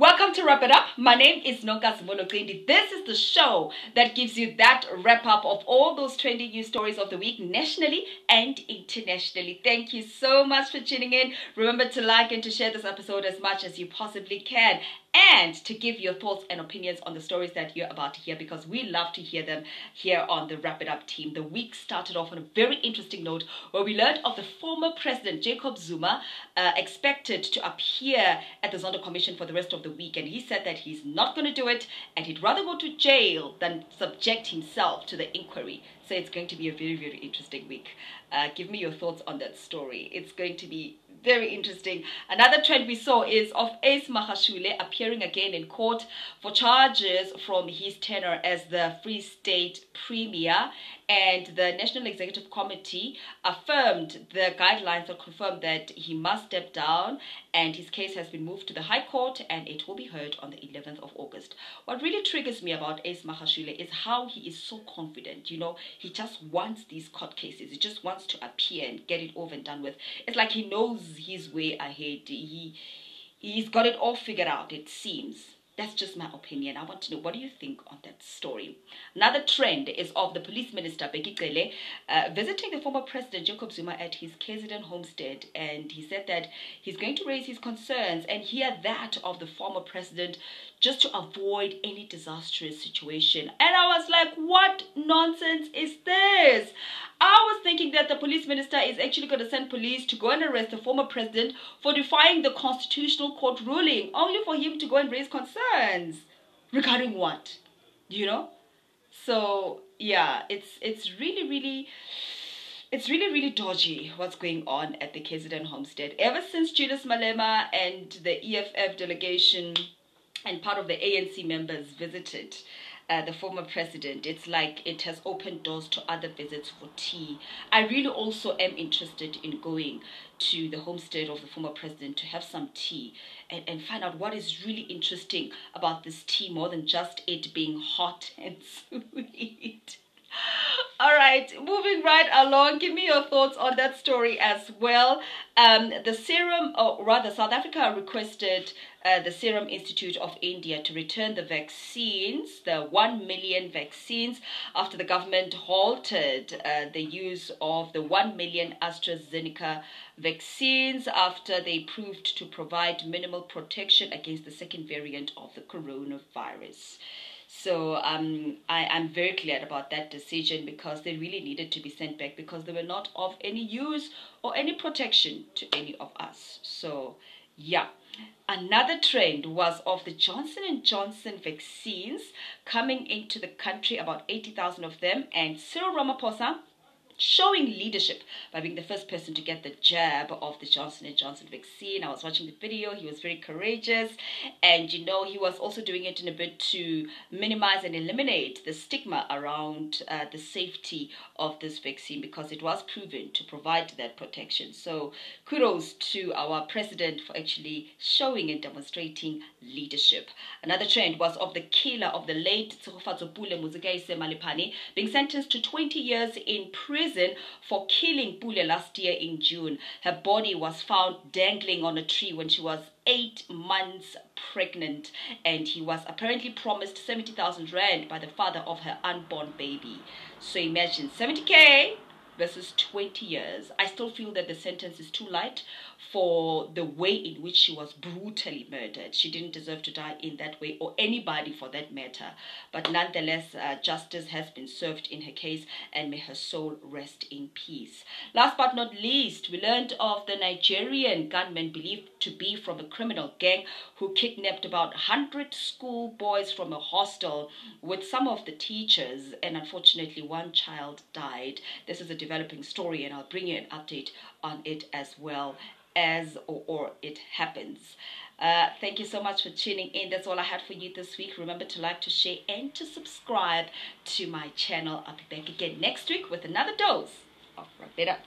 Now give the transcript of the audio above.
Welcome to Wrap It Up. My name is Nonkasimolo. This is the show that gives you that wrap up of all those trending news stories of the week, nationally and internationally. Thank you so much for tuning in. Remember to like and to share this episode as much as you possibly can, and to give your thoughts and opinions on the stories that you're about to hear, because we love to hear them here on the Wrap It Up team. The week started off on a very interesting note where we learned of the former president, Jacob Zuma, expected to appear at the Zondo Commission for the rest of the week, and he said that he's not going to do it and he'd rather go to jail than subject himself to the inquiry. So it's going to be a very, very interesting week. Give me your thoughts on that story. It's going to be very interesting. Another trend we saw is of Ace Magashule appearing again in court for charges from his tenure as the Free State Premier, and the National Executive Committee affirmed the guidelines or confirmed that he must step down, and his case has been moved to the High Court and it will be heard on the 11th of August. What really triggers me about Ace Magashule is how he is so confident. You know, he just wants these court cases. He just wants to appear and get it over and done with. It's like he knows his way ahead. He's got it all figured out, it seems. That's just my opinion. I want to know, what do you think on that story? Another trend is of the police minister, Bheki Cele, visiting the former president, Jacob Zuma, at his KZN homestead. And he said that he's going to raise his concerns and hear that of the former president, just to avoid any disastrous situation. And I was like, what nonsense is this? I was thinking that the police minister is actually going to send police to go and arrest the former president for defying the constitutional court ruling, only for him to go and raise concerns regarding what, you know? So yeah, it's really, really dodgy what's going on at the KZN homestead. Ever since Julius Malema and the EFF delegation and part of the ANC members visited the former president, it's like it has opened doors to other visits for tea. I really also am interested in going to the homestead of the former president to have some tea and find out what is really interesting about this tea, more than just it being hot and sweet. All right, moving right along. Give me your thoughts on that story as well. The Serum, or rather South Africa requested the Serum Institute of India to return the vaccines, the 1 million vaccines, after the government halted the use of the 1 million AstraZeneca vaccines after they proved to provide minimal protection against the second variant of the coronavirus. So I'm very glad about that decision, because they really needed to be sent back, because they were not of any use or any protection to any of us. So yeah. Another trend was of the Johnson & Johnson vaccines coming into the country, about 80,000 of them, and Cyril Ramaphosa showing leadership by being the first person to get the jab of the Johnson & Johnson vaccine. I was watching the video. He was very courageous, and you know, he was also doing it in a bit to minimize and eliminate the stigma around the safety of this vaccine, because it was proven to provide that protection. So kudos to our president for actually showing and demonstrating leadership. Another trend was of the killer of the late Tshegofatso Pule being sentenced to 20 years in prison for killing Pule last year in June. Her body was found dangling on a tree when she was 8 months pregnant, and he was apparently promised 70,000 rand by the father of her unborn baby. So imagine 70K versus 20 years. I still feel that the sentence is too light for the way in which she was brutally murdered. She didn't deserve to die in that way, or anybody for that matter. But nonetheless, justice has been served in her case, and may her soul rest in peace. Last but not least, we learned of the Nigerian gunman believed to be from a criminal gang who kidnapped about 100 schoolboys from a hostel with some of the teachers, and unfortunately one child died. This is a developing story, and I'll bring you an update on it as well as or it happens. Thank you so much for tuning in. That's all I had for you this week. Remember to like, to share, and to subscribe to my channel. I'll be back again next week with another dose of Wrap It Up.